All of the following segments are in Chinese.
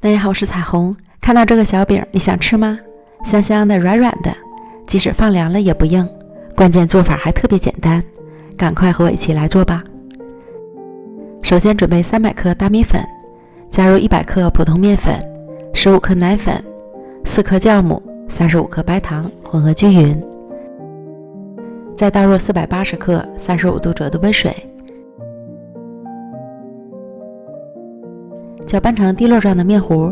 大家好，我是彩虹。看到这个小饼，你想吃吗？香香的，软软的，即使放凉了也不硬。关键做法还特别简单，赶快和我一起来做吧。首先准备300克大米粉，加入100克普通面粉、15克奶粉、4克酵母、35克白糖，混合均匀。再倒入480克35度折的温水，搅拌成滴落状的面糊，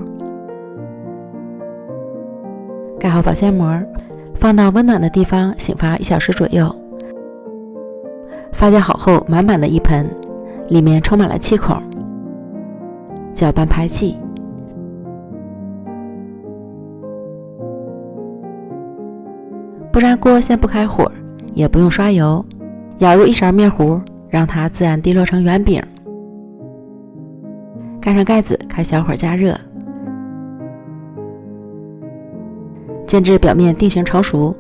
盖好保鲜膜，放到温暖的地方醒发1小时左右。发酵好后，满满的一盆，里面充满了气孔，搅拌排气。不粘锅先不开火，也不用刷油，舀入1勺面糊，让它自然滴落成圆饼。盖上盖子，开小火加热，煎至表面定型成熟，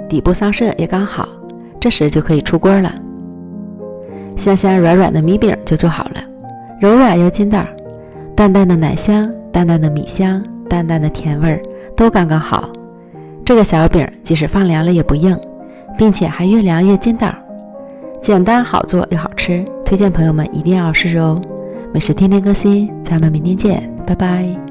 底部上色也刚好，这时就可以出锅了。香香软软的米饼就做好了，柔软又筋道，淡淡的奶香，淡淡的米香，淡淡的甜味都刚刚好。这个小饼即使放凉了也不硬，并且还越凉越筋道，简单好做又好吃，推荐朋友们一定要试试哦。美食天天更新，咱们明天见，拜拜。